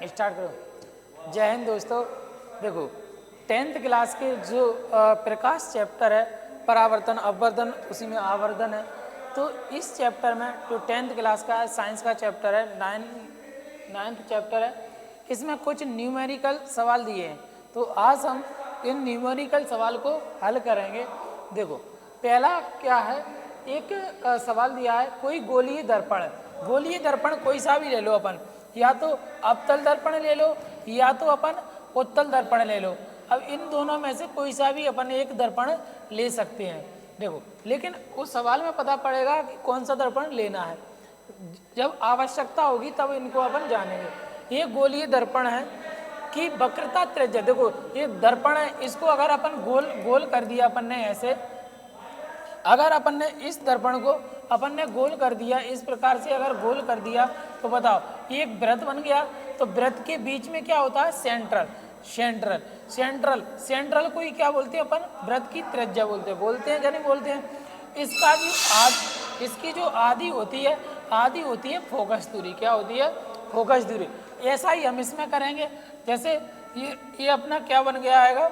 Start करो। जय हिंद दोस्तों। देखो 10th क्लास के जो प्रकाश चैप्टर है परावर्तन अपवर्तन, उसी में आवर्धन है। तो इस चैप्टर में जो 10th क्लास का साइंस का चैप्टर है, 9th चैप्टर है, इसमें कुछ न्यूमेरिकल सवाल दिए हैं। तो आज हम इन न्यूमेरिकल सवाल को हल करेंगे। देखो पहला क्या है, एक सवाल दिया है, कोई गोलीय दर्पण है। गोलीय दर्पण कोई सा भी ले लो अपन, या तो अवतल दर्पण ले लो या तो अपन उत्तल दर्पण ले लो। अब इन दोनों में से कोई सा भी अपन एक दर्पण ले सकते हैं। देखो लेकिन उस सवाल में पता पड़ेगा कि कौन सा दर्पण लेना है, जब आवश्यकता होगी तब इनको अपन जानेंगे। ये गोलीय दर्पण है कि वक्रता त्रिज्या, देखो ये दर्पण है, इसको अगर अपन गोल कर दिया अपन ने ऐसे, अगर अपन ने इस दर्पण को अपन ने गोल कर दिया, इस प्रकार से अगर गोल कर दिया तो बताओ ये एक वृत्त बन गया। तो वृत्त के बीच में क्या होता है, सेंट्रल को ही क्या बोलते हैं अपन, वृत्त की त्रिज्या बोलते हैं या नहीं बोलते हैं। इसका जो इसकी जो आधी होती है फोकस दूरी। क्या होती है, फोकस दूरी। ऐसा ही हम इसमें करेंगे। जैसे ये अपना क्या बन गया आएगा,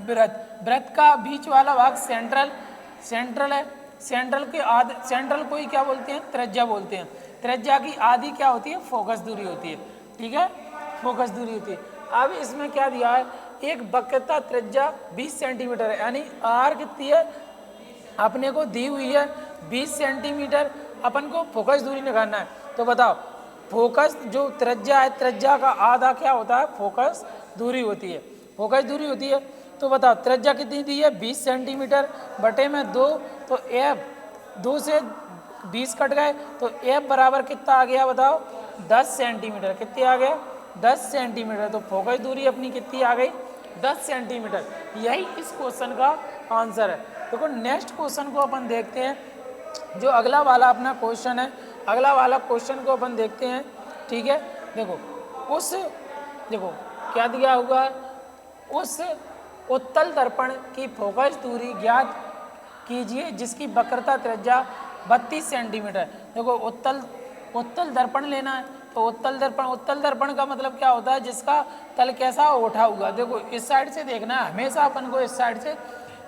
वृत्त का बीच वाला भाग सेंट्रल है। सेंट्रल को ही क्या बोलते हैं, त्रिज्या बोलते हैं। त्रिज्या की आधी क्या होती है, फोकस दूरी होती है। ठीक है, फोकस दूरी होती है। अब इसमें क्या दिया है, एक वक्रता त्रिज्या 20 सेंटीमीटर है, यानी आर कितनी है अपने को दी हुई है 20 सेंटीमीटर। अपन को फोकस दूरी निकालना है। तो बताओ फोकस जो त्रिज्या है, त्रिज्या का आधा क्या होता है, फोकस दूरी होती है। फोकस दूरी होती है। तो बताओ त्रिज्या कितनी दी है, 20 सेंटीमीटर बटे में 2। तो एफ 2 से 20 कट गए तो एफ बराबर कितना आ गया बताओ, 10 सेंटीमीटर। कितनी आ गया, 10 सेंटीमीटर। तो फोकस दूरी अपनी कितनी आ गई, 10 सेंटीमीटर। यही इस क्वेश्चन का आंसर है। देखो नेक्स्ट क्वेश्चन को अपन देखते हैं, जो अगला वाला अपना क्वेश्चन है। अगला वाला क्वेश्चन को अपन देखते हैं। ठीक है, देखो क्या दिया हुआ है, उस उत्तल दर्पण की फोकस दूरी ज्ञात कीजिए जिसकी वक्रता त्रिज्या 32 सेंटीमीटर। देखो उत्तल दर्पण लेना है। तो उत्तल दर्पण का मतलब क्या होता है, जिसका तल कैसा उठा हुआ। देखो इस साइड से देखना है हमेशा अपन को, इस साइड से।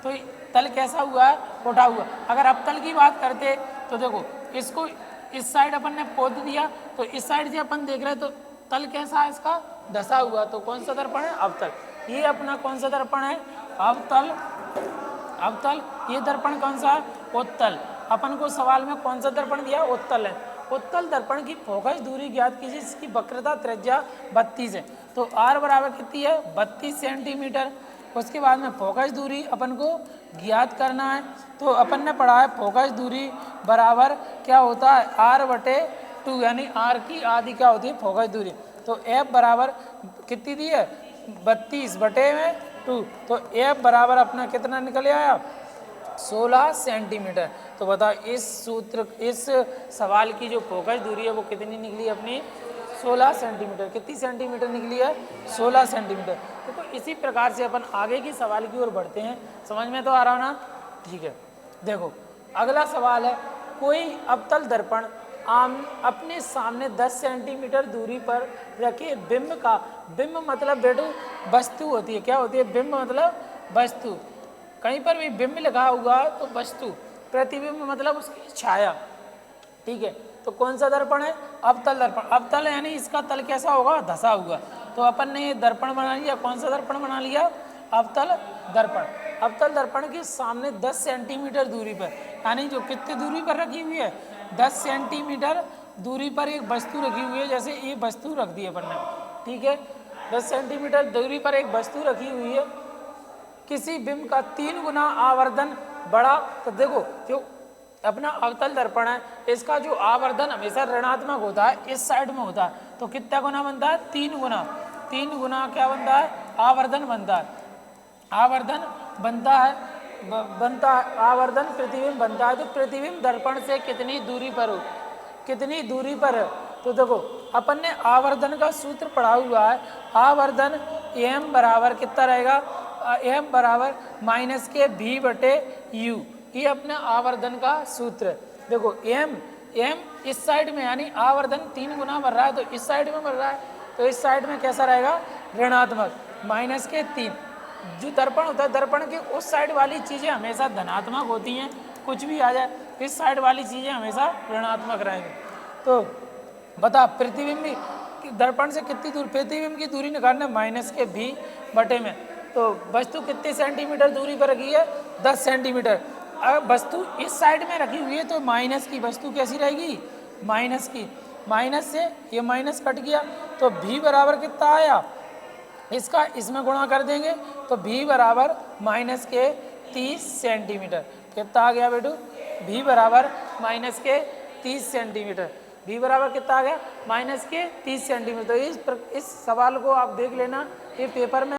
तो तल कैसा हुआ है, उठा हुआ। अगर अवतल की बात करते तो देखो इसको इस साइड अपन ने पोत दिया, तो इस साइड से अपन देख रहे हैं तो तल कैसा है इसका, धसा हुआ। तो कौन सा दर्पण है, अवतल। ये अपना कौन सा दर्पण है, अवतल। ये दर्पण कौन सा है, उत्तल। अपन को सवाल में कौन सा दर्पण दिया, उत्तल है। उत्तल दर्पण की फोकस दूरी ज्ञात कीजिए जिसकी वक्रता त्रिज्या 32 है। तो आर बराबर कितनी है, 32 सेंटीमीटर। उसके बाद में फोकस दूरी अपन को ज्ञात करना है। तो अपन ने पढ़ा है फोकस दूरी बराबर क्या होता है, आर बटे 2, यानी आर की आधी क्या होती है, फोकस दूरी। तो एफ बराबर कितनी दी है, 32 बटे में 2। तो एफ बराबर अपना कितना निकल आया, 16 सेंटीमीटर। तो बताओ इस सवाल की जो फोकस दूरी है वो कितनी निकली अपनी, 16 सेंटीमीटर। कितनी सेंटीमीटर निकली है, 16 सेंटीमीटर। तो इसी प्रकार से अपन आगे की सवाल की ओर बढ़ते हैं। समझ में तो आ रहा ना, ठीक है। देखो अगला सवाल है, कोई अवतल दर्पण अपने सामने 10 सेंटीमीटर दूरी पर रखे बिंब मतलब बेटू वस्तु होती है। क्या होती है, बिंब मतलब वस्तु। कहीं पर भी बिंब लिखा हुआ तो वस्तु, प्रतिबिंब मतलब उसकी छाया। ठीक है, तो कौन सा दर्पण है, अवतल दर्पण। अवतल यानी इसका तल कैसा होगा, धसा हुआ। तो अपन ने ये दर्पण बना लिया, कौन सा दर्पण बना लिया, अवतल दर्पण। अवतल दर्पण के सामने 10 सेंटीमीटर दूरी पर, यानी जो कितनी दूरी पर रखी हुई है, 10 सेंटीमीटर दूरी पर एक वस्तु रखी हुई है। जैसे ये वस्तु रख दी अपन ने, ठीक है, 10 सेंटीमीटर दूरी पर एक वस्तु रखी हुई है। किसी बिंब का 3 गुना आवर्धन बढ़ा। तो देखो जो अपना अवतल दर्पण है, इसका जो आवर्धन हमेशा ऋणात्मक होता है, इस साइड में होता है। तो कितना गुना बनता है, 3 गुना। 3 गुना क्या बनता है, आवर्धन बनता है। आवर्धन बनता है आवर्धन प्रतिबिंब बनता है। तो प्रतिबिंब दर्पण से कितनी दूरी पर हो, कितनी दूरी पर है। तो देखो अपन ने आवर्धन का सूत्र पढ़ा हुआ है। आवर्धन एम बराबर कितना रहेगा, एम बराबर माइनस के भी बटे यू। ये अपने आवर्धन का सूत्र है। देखो एम इस साइड में, यानी आवर्धन 3 गुना बढ़ रहा है तो इस साइड में बढ़ रहा है। तो इस साइड में कैसा रहेगा, ऋणात्मक, माइनस के 3। जो दर्पण होता है, दर्पण के उस साइड वाली चीज़ें हमेशा धनात्मक होती हैं, कुछ भी आ जाए, इस साइड वाली चीज़ें हमेशा ऋणात्मक रहेंगी। तो बता प्रतिबिंब दर्पण से कितनी दूर, प्रतिबिंब की दूरी निकालना माइनस के भी बटे में। तो वस्तु कितने सेंटीमीटर दूरी पर रखी है, 10 सेंटीमीटर। अब वस्तु इस साइड में रखी हुई है तो माइनस की वस्तु कैसी रहेगी, माइनस की, माइनस से ये माइनस कट गया तो भी बराबर कितना आया, इसका इसमें गुणा कर देंगे तो भी बराबर माइनस के 30 सेंटीमीटर। कितना आ गया बेटू, भी बराबर माइनस के 30 सेंटीमीटर। भी बराबर कितना आ गया, माइनस के 30 सेंटीमीटर। तो इस सवाल को आप देख लेना, ये पेपर में